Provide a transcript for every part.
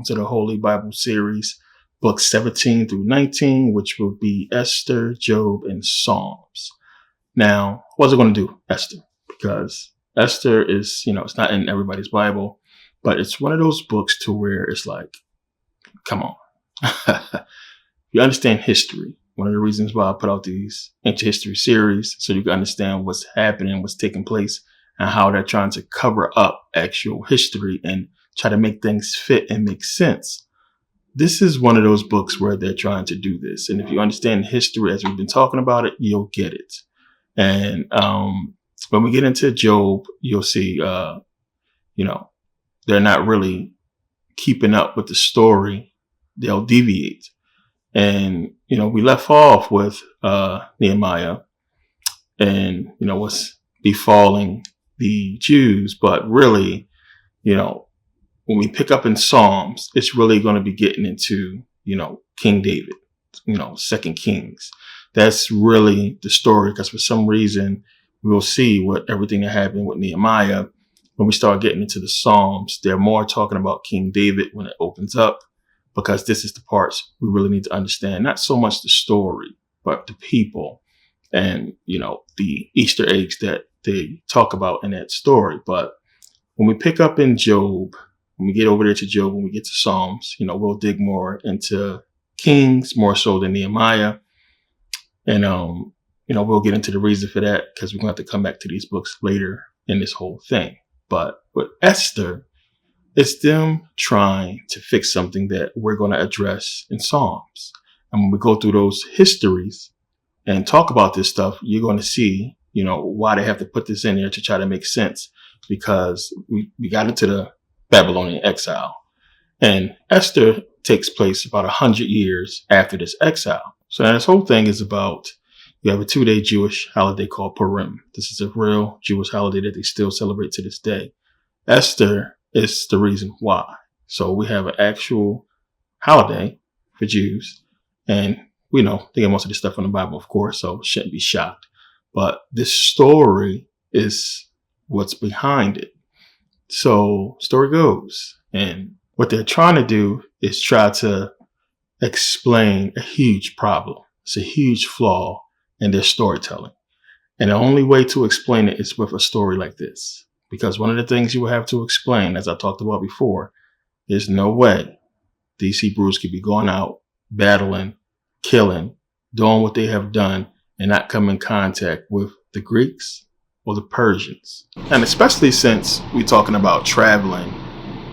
to the Holy Bible series, books 17 through 19, which will be Esther, Job, and Psalms. Now, what's it going to do, Esther? Because Esther is, it's not in everybody's Bible, but it's one of those books to where it's like, come on. You understand history. One of the reasons why I put out these ancient history series, so you can understand what's happening, what's taking place, and how they're trying to cover up actual history and try to make things fit and make sense. This is one of those books where they're trying to do this. And if you understand history as we've been talking about it, you'll get it. And when we get into Job, you'll see, they're not really keeping up with the story. They'll deviate. And, we left off with Nehemiah and, what's befalling the Jews. But really, when we pick up in Psalms, it's really going to be getting into, King David, 2 Kings. That's really the story, because for some reason, we'll see what everything that happened with Nehemiah. When we start getting into the Psalms, they're more talking about King David when it opens up, because this is the parts we really need to understand. Not so much the story, but the people and, the Easter eggs that they talk about in that story. But when we pick up in Job, when we get over there to Job, when we get to Psalms, we'll dig more into Kings, more so than Nehemiah. And, we'll get into the reason for that, because we're going to have to come back to these books later in this whole thing. But with Esther, it's them trying to fix something that we're going to address in Psalms. And when we go through those histories and talk about this stuff, you're going to see, why they have to put this in there to try to make sense, because we got into the Babylonian exile. And Esther takes place about 100 years after this exile. So this whole thing is about, you have a 2-day Jewish holiday called Purim. This is a real Jewish holiday that they still celebrate to this day. Esther is the reason why. So we have an actual holiday for Jews. And we know they get most of this stuff in the Bible, of course, so shouldn't be shocked. But this story is what's behind it. So story goes. And what they're trying to do is try to explain a huge problem. It's a huge flaw in their storytelling. And the only way to explain it is with a story like this. Because one of the things you will have to explain, as I talked about before, there's no way these Hebrews could be going out, battling, killing, doing what they have done, and not come in contact with the Greeks or the Persians. And especially since we're talking about traveling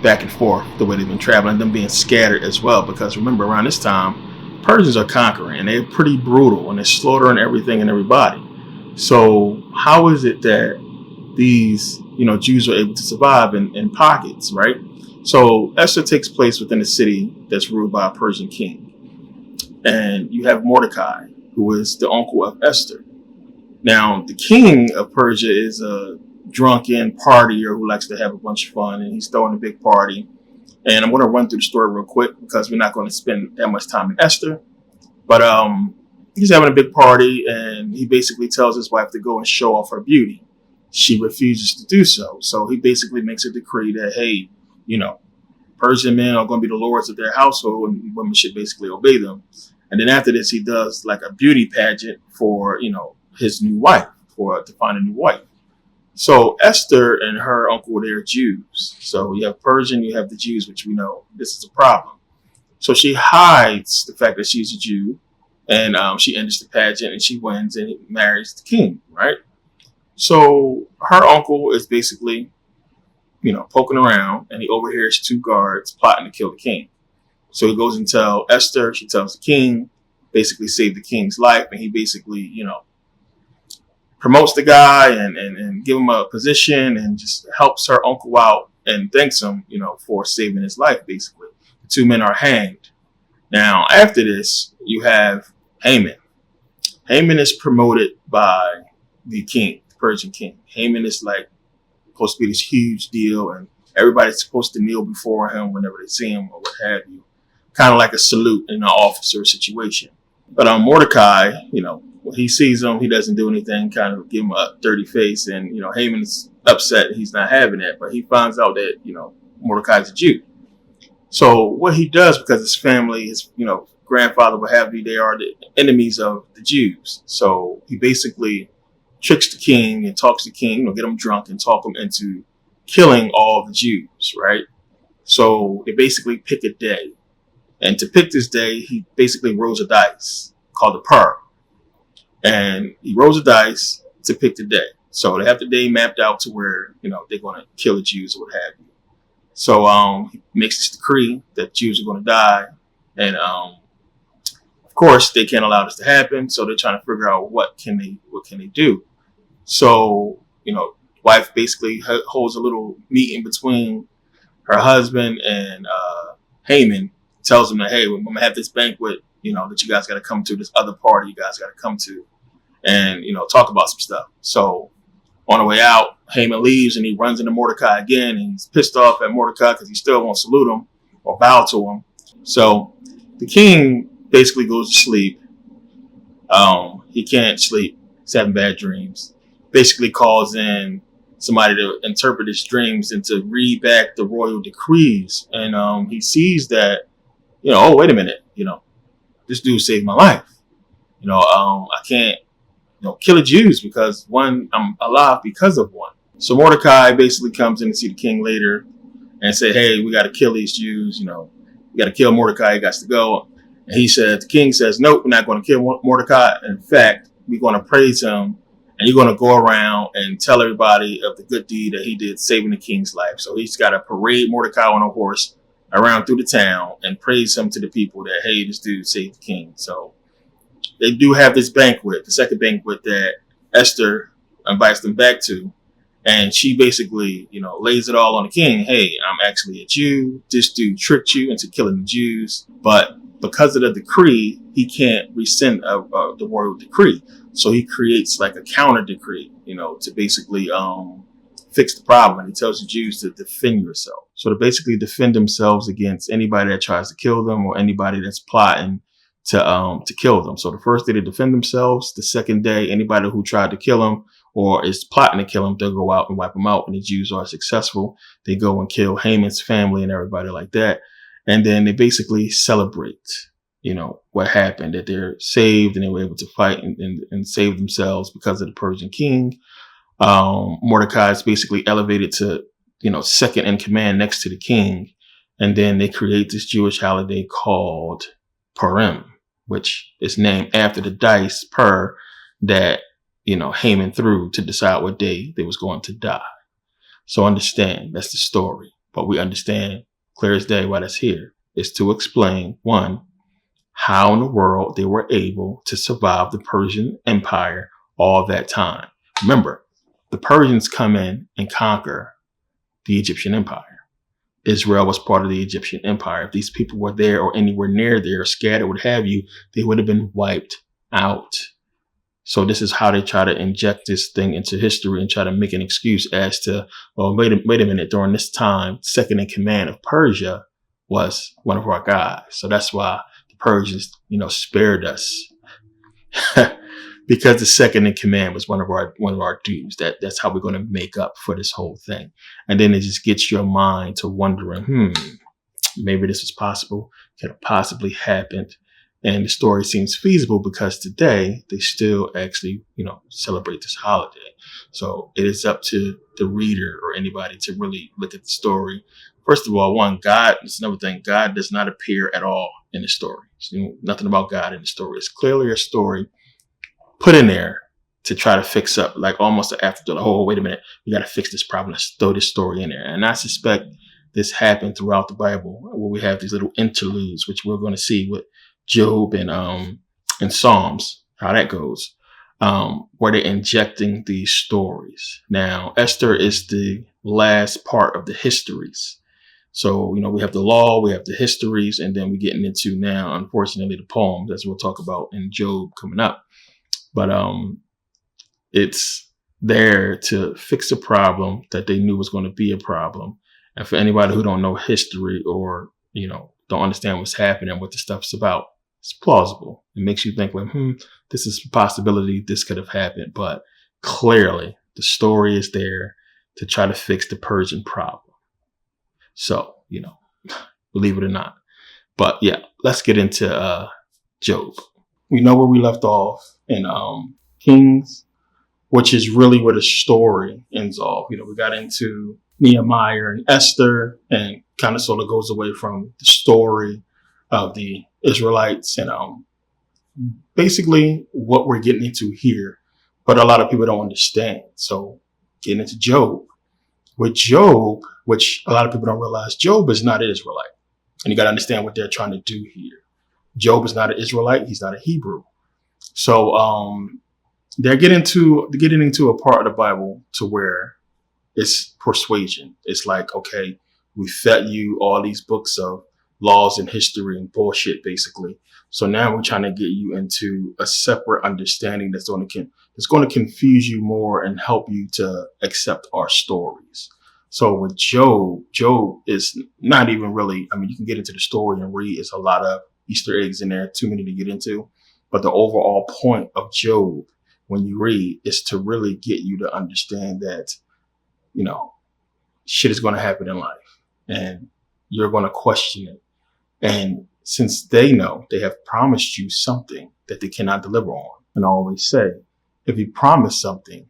back and forth the way they've been traveling, them being scattered as well. Because remember, around this time, Persians are conquering, and they're pretty brutal, and they're slaughtering everything and everybody. So how is it that these, Jews are able to survive in pockets, right? So Esther takes place within a city that's ruled by a Persian king. And you have Mordecai, who is the uncle of Esther. Now, the king of Persia is a drunken partier who likes to have a bunch of fun, and he's throwing a big party. And I'm going to run through the story real quick, because we're not going to spend that much time in Esther. But he's having a big party, and he basically tells his wife to go and show off her beauty. She refuses to do so. So he basically makes a decree that, hey, Persian men are going to be the lords of their household, and women should basically obey them. And then after this, he does like a beauty pageant for, his new wife, to find a new wife. So Esther and her uncle, they're Jews. So you have Persian, you have the Jews, which we know this is a problem. So she hides the fact that she's a Jew, and she enters the pageant, and she wins and marries the king, right? So her uncle is basically, poking around, and he overhears 2 guards plotting to kill the king. So he goes and tells Esther, she tells the king, basically save the king's life. And he basically, promotes the guy and give him a position and just helps her uncle out and thanks him, for saving his life, basically. The 2 men are hanged. Now, after this, you have Haman. Haman is promoted by the king, the Persian king. Haman is supposed to be this huge deal, and everybody's supposed to kneel before him whenever they see him or what have you. Kind of like a salute in an officer situation. But Mordecai, when he sees him, he doesn't do anything, kind of give him a dirty face. And, Haman's upset. He's not having that. But he finds out that, Mordecai's a Jew. So what he does, because his family, his grandfather, what have you, they are the enemies of the Jews. So he basically tricks the king and talks to the king, get him drunk and talk him into killing all the Jews, right? So they basically pick a day. And to pick this day, he basically rolls a dice called the Pur. And he rolls the dice to pick the day. So they have the day mapped out to where, they're going to kill the Jews or what have you. So he makes this decree that Jews are going to die. And of course, they can't allow this to happen. So they're trying to figure out what can they do. So, wife basically holds a little meeting between her husband and Haman, tells him that, hey, I'm going to have this banquet, that you guys got to come to, this other party you guys got to come to, and, talk about some stuff. So on the way out, Haman leaves and he runs into Mordecai again, and he's pissed off at Mordecai because he still won't salute him or bow to him. So the king basically goes to sleep. He can't sleep. He's having bad dreams. Basically calls in somebody to interpret his dreams and to read back the royal decrees. And he sees that, oh, wait a minute, this dude saved my life. I can't, kill the Jews because one, I'm alive because of one. So Mordecai basically comes in to see the king later and say, hey, we got to kill these Jews. We got to kill Mordecai. He got to go. And the king says, nope, we're not going to kill Mordecai. In fact, we're going to praise him. And you're going to go around and tell everybody of the good deed that he did saving the king's life. So he's got to parade Mordecai on a horse around through the town and praise him to the people that, hey, this dude saved the king. So they do have this banquet, the second banquet that Esther invites them back to. And she basically, lays it all on the king. Hey, I'm actually a Jew. This dude tricked you into killing the Jews. But because of the decree, he can't rescind the royal decree. So he creates like a counter decree, to basically fix the problem. And he tells the Jews to defend yourself. So to basically defend themselves against anybody that tries to kill them or anybody that's plotting to kill them. So the first day they defend themselves. The second day, anybody who tried to kill them or is plotting to kill them, they'll go out and wipe them out. When the Jews are successful, they go and kill Haman's family and everybody like that. And then they basically celebrate, what happened, that they're saved and they were able to fight and save themselves because of the Persian king. Mordecai is basically elevated to, second in command next to the king. And then they create this Jewish holiday called Purim, which is named after the dice Pur that, Haman threw to decide what day they was going to die. So understand, that's the story. But we understand clear as day why that's here is to explain, one, how in the world they were able to survive the Persian Empire all that time. Remember, the Persians come in and conquer the Egyptian Empire. Israel was part of the Egyptian Empire. If these people were there or anywhere near there, scattered, what have you, they would have been wiped out. So this is how they try to inject this thing into history and try to make an excuse as to, well, wait a minute, during this time, second in command of Persia was one of our guys. So that's why the Persians, spared us. Because the second in command was one of our dudes. That's how we're going to make up for this whole thing. And then it just gets your mind to wondering, maybe this was possible. Could have possibly happened. And the story seems feasible because today they still actually, celebrate this holiday. So it is up to the reader or anybody to really look at the story. First of all, it's another thing. God does not appear at all in the story. Nothing about God in the story. It's clearly a story put in there to try to fix up, like almost an afterthought. Oh, wait a minute, we got to fix this problem. Let's throw this story in there. And I suspect this happened throughout the Bible, where we have these little interludes, which we're going to see with Job and Psalms, how that goes, where they're injecting these stories. Now, Esther is the last part of the histories. So, we have the law, we have the histories, and then we're getting into now, unfortunately, the poems, as we'll talk about in Job coming up. But it's there to fix a problem that they knew was going to be a problem. And for anybody who don't know history or, don't understand what's happening, what the stuff's about, it's plausible. It makes you think, like, this is a possibility. This could have happened. But clearly, the story is there to try to fix the Persian problem. So, believe it or not. But yeah, let's get into Job. We know where we left off in Kings, which is really where the story ends off. We got into Nehemiah and Esther, and kind of sort of goes away from the story of the Israelites and basically what we're getting into here. But a lot of people don't understand. So getting into Job. With Job, which a lot of people don't realize, Job is not an Israelite. And you got to understand what they're trying to do here. Job is not an Israelite. He's not a Hebrew. So they're getting into a part of the Bible to where it's persuasion. It's like, okay, we fed you all these books of laws and history and bullshit, basically. So now we're trying to get you into a separate understanding that's going to confuse you more and help you to accept our stories. So with Job is not even really, I mean, you can get into the story and read. It's a lot of Easter eggs in there, too many to get into. But the overall point of Job, when you read, is to really get you to understand that, shit is going to happen in life and you're going to question it. And since they know they have promised you something that they cannot deliver on, and I always say, if you promise something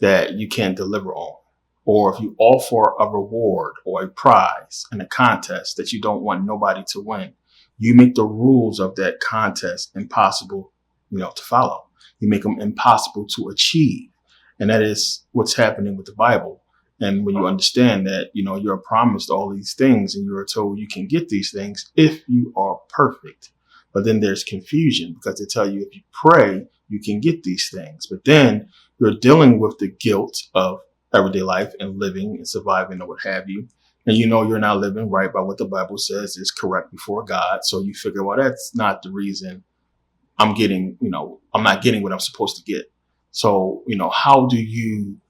that you can't deliver on, or if you offer a reward or a prize in a contest that you don't want nobody to win, you make the rules of that contest impossible, to follow. You make them impossible to achieve. And that is what's happening with the Bible. And when you understand that, you're promised all these things and you're told you can get these things if you are perfect. But then there's confusion because they tell you if you pray, you can get these things. But then you're dealing with the guilt of everyday life and living and surviving or what have you. And you're not living right by what the Bible says is correct before God. So you figure, well, that's not the reason I'm not getting what I'm supposed to get. So, how do you,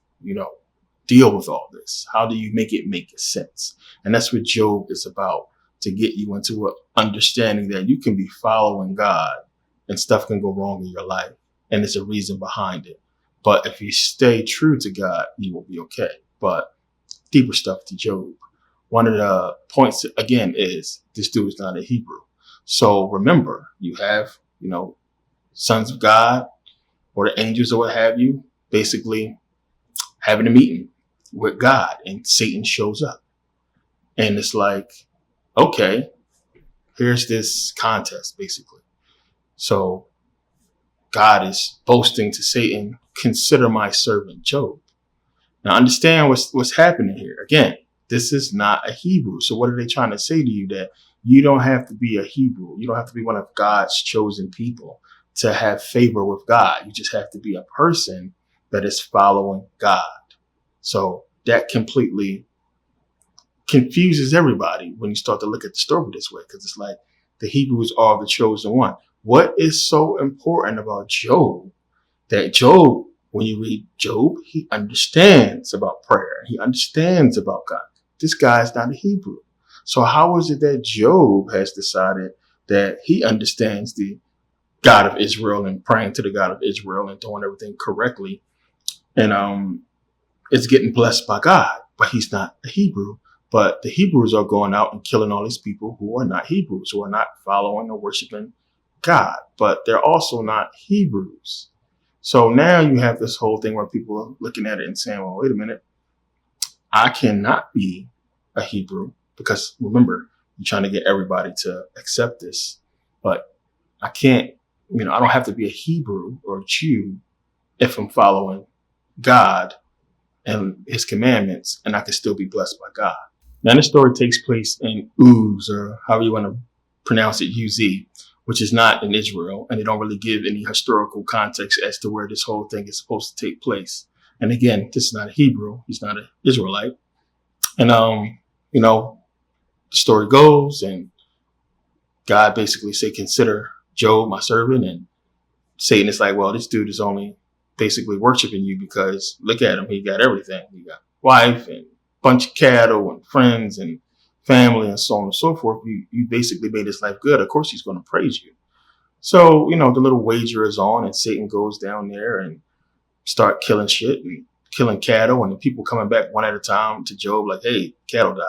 deal with all this? How do you make it make sense? And that's what Job is about, to get you into an understanding that you can be following God and stuff can go wrong in your life. And there's a reason behind it. But if you stay true to God, you will be okay. But deeper stuff to Job. One of the points, again, is this dude is not a Hebrew. So remember, you have, sons of God or the angels or what have you, basically having a meeting with God, and Satan shows up. And it's like, okay, here's this contest, basically. So God is boasting to Satan, consider my servant Job. Now understand what's happening here. Again, this is not a Hebrew. So what are they trying to say to you? That you don't have to be a Hebrew. You don't have to be one of God's chosen people to have favor with God. You just have to be a person that is following God. So that completely confuses everybody when you start to look at the story this way, because it's like the Hebrews are the chosen one. What is so important about Job that Job, when you read Job, he understands about prayer. He understands about God. This guy is not a Hebrew. So how is it that Job has decided that he understands the God of Israel and praying to the God of Israel and doing everything correctly, and is getting blessed by God, but he's not a Hebrew? But the Hebrews are going out and killing all these people who are not Hebrews, who are not following or worshiping God, but they're also not Hebrews. So now you have this whole thing where people are looking at it and saying, well, wait a minute, I cannot be a Hebrew, because remember, you're trying to get everybody to accept this, but I can't, I don't have to be a Hebrew or a Jew if I'm following God and his commandments, and I can still be blessed by God. Now, this story takes place in Uz, or however you want to pronounce it, UZ, which is not in Israel, and they don't really give any historical context as to where this whole thing is supposed to take place. And again, this is not a Hebrew. He's not an Israelite. And, the story goes, and God basically say, consider Job my servant. And Satan is like, well, this dude is only basically worshiping you because look at him. He got everything. He got wife and bunch of cattle and friends and family and so on and so forth. You basically made his life good. Of course, he's going to praise you. So, the little wager is on, and Satan goes down there and start killing shit and killing cattle, and the people coming back one at a time to Job like, hey, cattle died.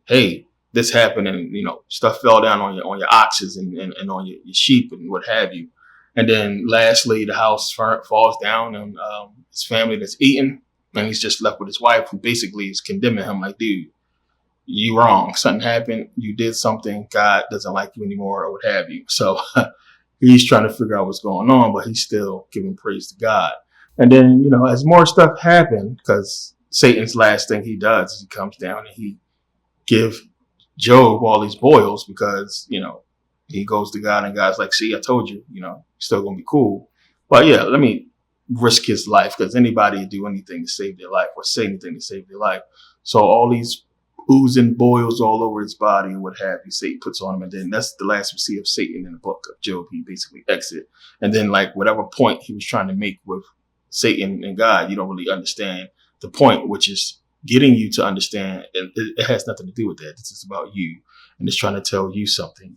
Hey, this happened, and stuff fell down on your oxes and on your sheep and what have you. And then lastly, the house falls down, and his family that's eating, and he's just left with his wife, who basically is condemning him, like, dude, you wrong. Something happened. You did something. God doesn't like you anymore, or what have you. So he's trying to figure out what's going on, but he's still giving praise to God. And then, as more stuff happened, because Satan's last thing he does is he comes down and he gives Job all these boils, because, he goes to God, and God's like, see, I told you, still going to be cool. But yeah, let me risk his life, because anybody would do anything to save their life, or say anything to save their life. So all these oozing boils all over his body and what have you, Satan puts on him. And then that's the last we see of Satan in the book of Job. He basically exits. And then, like, whatever point he was trying to make with Satan and God, you don't really understand the point, which is getting you to understand. And it has nothing to do with that. This is about you, and it's trying to tell you something.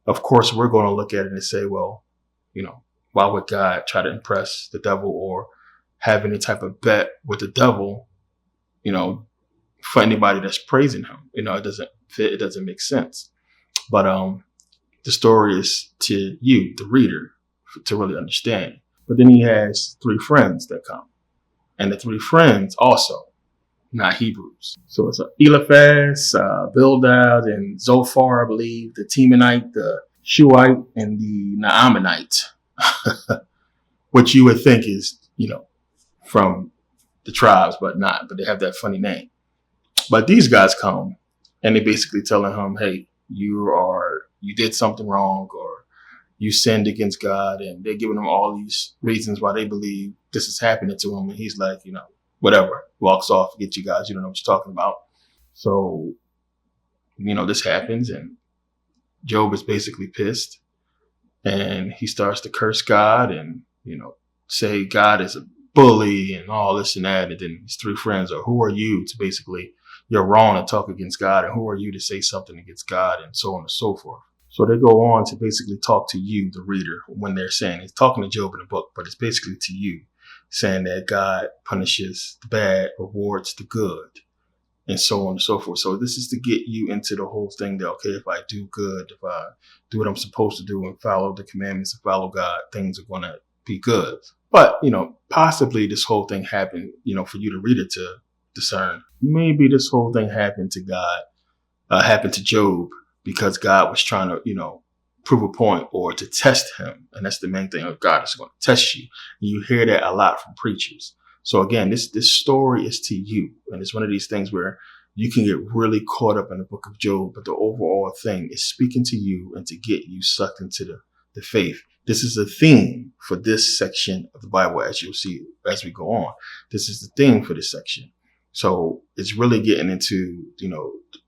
Of course, we're going to look at it and say, well, why would God try to impress the devil or have any type of bet with the devil, for anybody that's praising him? It doesn't fit. It doesn't make sense. But the story is to you, the reader, to really understand. But then he has 3 friends that come, and the 3 friends also not Hebrews. So it's Eliphaz, Bildad, and Zophar, I believe, the Temanite, the Shuhite, and the Naamanite, which you would think is, from the tribes, but not. But they have that funny name. But these guys come, and they basically telling him, hey, you did something wrong, or you sinned against God, and they're giving him all these reasons why they believe this is happening to him. And he's like, whatever, walks off, forget you guys, you don't know what you're talking about. So, this happens, and Job is basically pissed, and he starts to curse God and, say God is a bully and all this and that. And then his 3 friends are, who are you to basically, you're wrong to talk against God, and who are you to say something against God, and so on and so forth. So they go on to basically talk to you, the reader, when they're saying, he's talking to Job in the book, but it's basically to you, saying that God punishes the bad, rewards the good, and so on and so forth. So this is to get you into the whole thing that, okay, if I do good, if I do what I'm supposed to do and follow the commandments and follow God, things are going to be good. But, possibly this whole thing happened, for you, the reader, to discern. Maybe this whole thing happened to God, happened to Job, because God was trying to, prove a point, or to test him. And that's the main thing of God, is going to test you. You hear that a lot from preachers. So again, this story is to you. And it's one of these things where you can get really caught up in the book of Job, but the overall thing is speaking to you and to get you sucked into the faith. This is a theme for this section of the Bible, as you'll see as we go on. This is the theme for this section. So it's really getting into,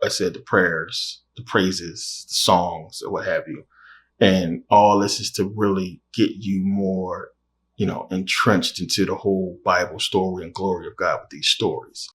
I said, the prayers, the praises, the songs, or what have you. And all this is to really get you more, entrenched into the whole Bible story and glory of God with these stories.